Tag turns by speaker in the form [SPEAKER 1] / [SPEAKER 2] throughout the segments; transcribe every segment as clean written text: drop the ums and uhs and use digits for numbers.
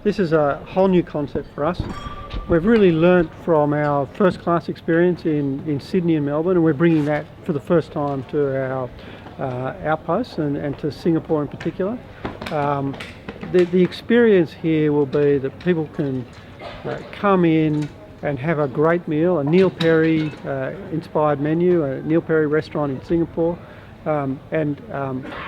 [SPEAKER 1] This is a whole new concept for us. We've really learnt from our first class experience in Sydney and Melbourne, and we're bringing that for the first time to our outposts and to Singapore in particular. The experience here will be that people can come in and have a great meal, a Neil Perry inspired menu, a Neil Perry restaurant in Singapore, and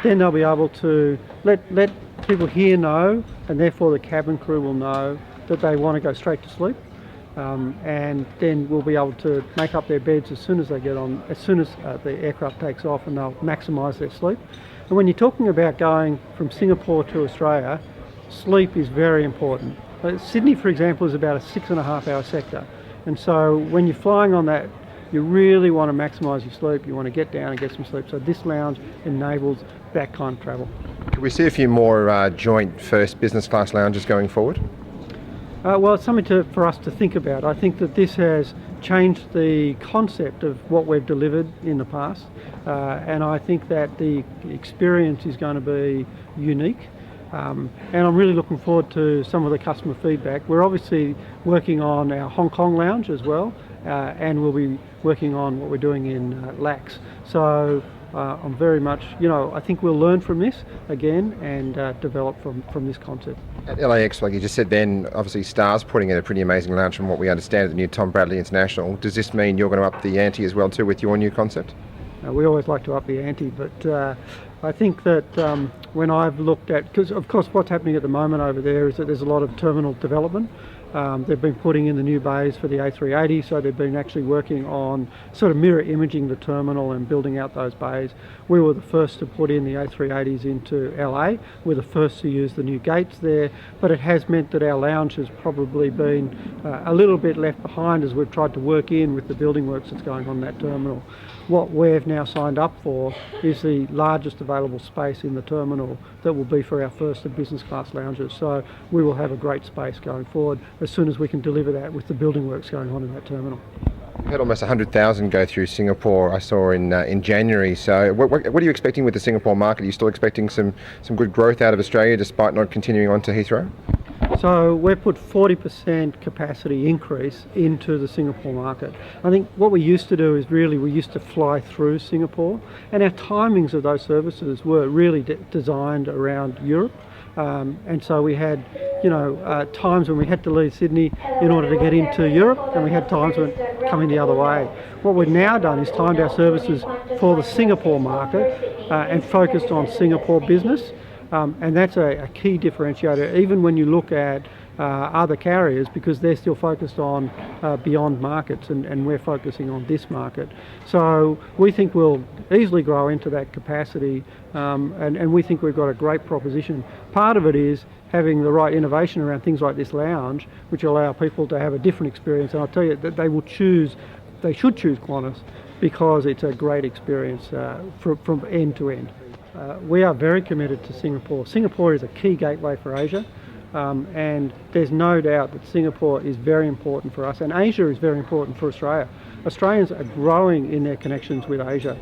[SPEAKER 1] then they'll be able to let people here know, and therefore the cabin crew will know that they want to go straight to sleep, and then we'll be able to make up their beds as soon as they get on, as soon as the aircraft takes off, and they'll maximise their sleep. And when you're talking about going from Singapore to Australia, sleep is very important. Sydney, for example, is about a 6.5 hour sector, and so when you're flying on that, you really want to maximise your sleep. You want to get down and get some sleep. So this lounge enables that kind of travel.
[SPEAKER 2] Could we see a few more joint first business class lounges going forward?
[SPEAKER 1] Well, it's something for us to think about. I think that this has changed the concept of what we've delivered in the past, and I think that the experience is going to be unique. And I'm really looking forward to some of the customer feedback. We're obviously working on our Hong Kong lounge as well, and we'll be working on what we're doing in LAX. So I'm very much, I think we'll learn from this again and develop from this concept.
[SPEAKER 2] At LAX, like you just said then, obviously Star's putting in a pretty amazing lounge from what we understand at the new Tom Bradley International. Does this mean you're going to up the ante as well too with your new concept?
[SPEAKER 1] We always like to up the ante, but I think that when I've looked at, because of course what's happening at the moment over there is that there's a lot of terminal development. They've been putting in the new bays for the A380, so they've been actually working on sort of mirror imaging the terminal and building out those bays. We were the first to put in the A380s into LA. We're the first to use the new gates there, but it has meant that our lounge has probably been a little bit left behind as we've tried to work in with the building works that's going on in that terminal. What we've now signed up for is the largest available space in the terminal that will be for our first of business class lounges. So we will have a great space going forward as soon as we can deliver that with the building works going on in that terminal.
[SPEAKER 2] We had almost 100,000 go through Singapore, I saw in January. So what are you expecting with the Singapore market? Are you still expecting some good growth out of Australia despite not continuing on to Heathrow?
[SPEAKER 1] So we've put 40% capacity increase into the Singapore market. I think what we used to do is we used to fly through Singapore, and our timings of those services were really designed around Europe. And so we had, times when we had to leave Sydney in order to get into Europe, and we had times when coming the other way. What we've now done is timed our services for the Singapore market and focused on Singapore business. And that's a key differentiator, even when you look at other carriers, because they're still focused on beyond markets, and we're focusing on this market. So we think we'll easily grow into that capacity, and we think we've got a great proposition. Part of it is having the right innovation around things like this lounge, which allow people to have a different experience. And I'll tell you that they should choose Qantas because it's a great experience from end to end. We are very committed to Singapore. Singapore is a key gateway for Asia, and there's no doubt that Singapore is very important for us, and Asia is very important for Australia. Australians are growing in their connections with Asia.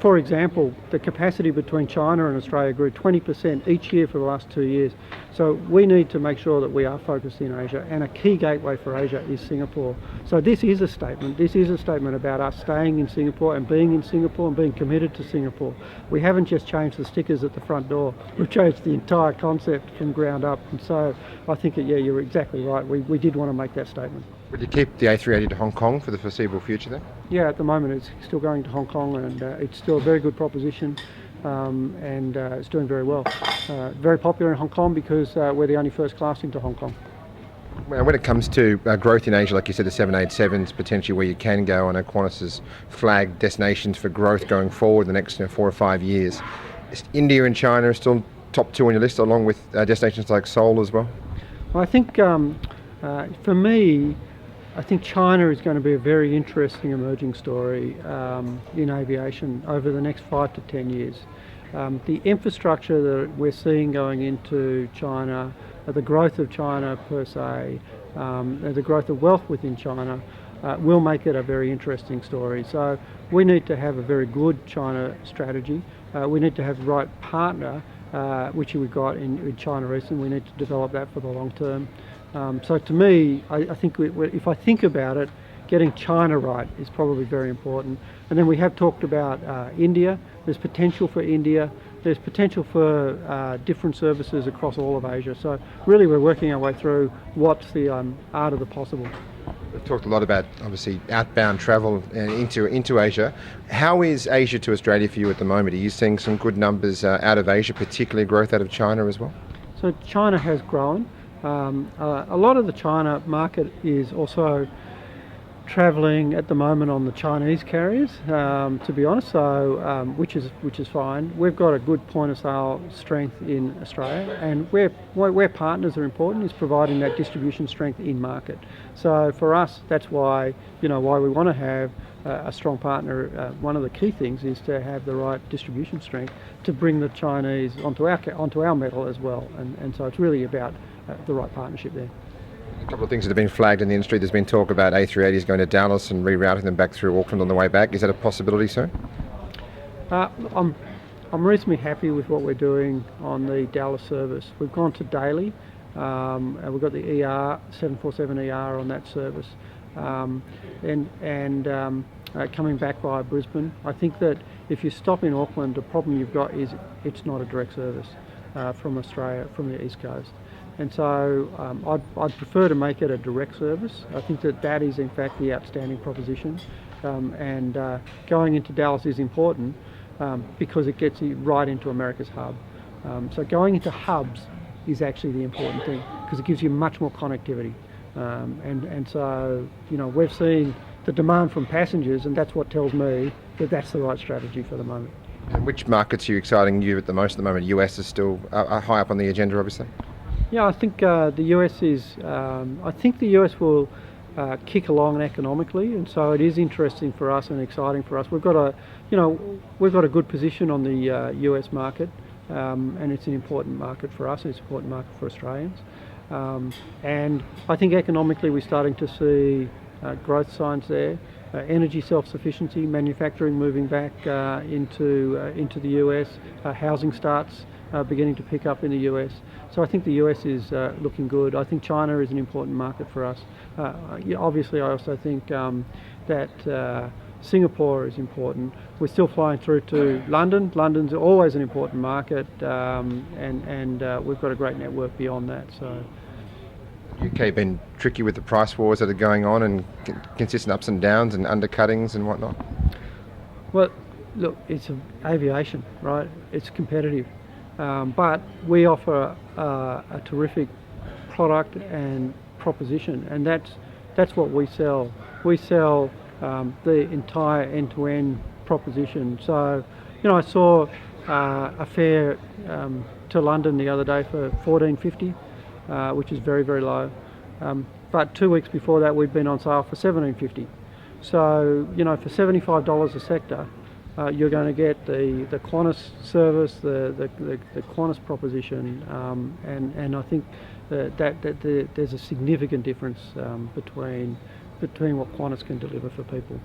[SPEAKER 1] For example, the capacity between China and Australia grew 20% each year for the last 2 years. So we need to make sure that we are focused in Asia, and a key gateway for Asia is Singapore. So this is a statement. This is a statement about us staying in Singapore and being in Singapore and being committed to Singapore. We haven't just changed the stickers at the front door. We've changed the entire concept from ground up. And so I think that, you're exactly right. We did want to make that statement.
[SPEAKER 2] Would you keep the A380 to Hong Kong for the foreseeable future then?
[SPEAKER 1] Yeah, at the moment it's still going to Hong Kong, and it's still a very good proposition, and it's doing very well. Very popular in Hong Kong because we're the only first class into Hong Kong.
[SPEAKER 2] When it comes to growth in Asia, like you said, the 787s potentially where you can go. I know Qantas has flagged destinations for growth going forward the next 4 or 5 years. Is India and China are still top 2 on your list, along with destinations like Seoul as well?
[SPEAKER 1] Well, I think for me, I think China is going to be a very interesting emerging story in aviation over the next 5 to 10 years. The infrastructure that we're seeing going into China, the growth of China per se, the growth of wealth within China will make it a very interesting story. So we need to have a very good China strategy. We need to have the right partner which we got in China recently. We need to develop that for the long term. So to me, I think if I think about it, getting China right is probably very important. And then we have talked about India. There's potential for India. There's potential for different services across all of Asia. So really we're working our way through what's the art of the possible.
[SPEAKER 2] We've talked a lot about, obviously, outbound travel into Asia. How is Asia to Australia for you at the moment? Are you seeing some good numbers out of Asia, particularly growth out of China as well?
[SPEAKER 1] So China has grown. A lot of the China market is also travelling at the moment on the Chinese carriers, to be honest. So which is fine. We've got a good point of sale strength in Australia, and where partners are important is providing that distribution strength in market. So for us, that's why we want to have a strong partner. One of the key things is to have the right distribution strength to bring the Chinese onto our metal as well. And so it's really about the right partnership there.
[SPEAKER 2] A couple of things that have been flagged in the industry. There's been talk about A380s going to Dallas and rerouting them back through Auckland on the way back. Is that a possibility, sir?
[SPEAKER 1] I'm reasonably happy with what we're doing on the Dallas service. We've gone to daily, and we've got the 747 ER on that service, and coming back via Brisbane. I think that if you stop in Auckland, the problem you've got is it's not a direct service from Australia, from the East Coast. And so I'd prefer to make it a direct service. I think that is in fact the outstanding proposition, and going into Dallas is important because it gets you right into America's hub. So going into hubs is actually the important thing because it gives you much more connectivity, and so we've seen the demand from passengers, and that's what tells me that that's the right strategy for the moment.
[SPEAKER 2] And which markets are exciting you at the most at the moment? US is still high up on the agenda, obviously.
[SPEAKER 1] Yeah, I think the US is. I think the US will kick along economically, and so it is interesting for us and exciting for us. We've got a good position on the US market, and it's an important market for us. It's an important market for Australians, and I think economically we're starting to see growth signs there. Energy self-sufficiency, manufacturing moving back into the US, housing starts beginning to pick up in the US. So I think the US is looking good. I think China is an important market for us. Obviously, I also think that Singapore is important. We're still flying through to London. London's always an important market, and we've got a great network beyond that. So.
[SPEAKER 2] UK been tricky with the price wars that are going on and consistent ups and downs and undercuttings and whatnot?
[SPEAKER 1] Well, look, it's aviation, right? It's competitive, but we offer a terrific product and proposition, and that's what we sell. We sell the entire end-to-end proposition. So, I saw a fare to London the other day for $14.50. Which is very, very low. But 2 weeks before that, we'd been on sale for $17.50. So, for $75 a sector, you're going to get the Qantas service, the Qantas proposition, and I think that there's a significant difference between what Qantas can deliver for people.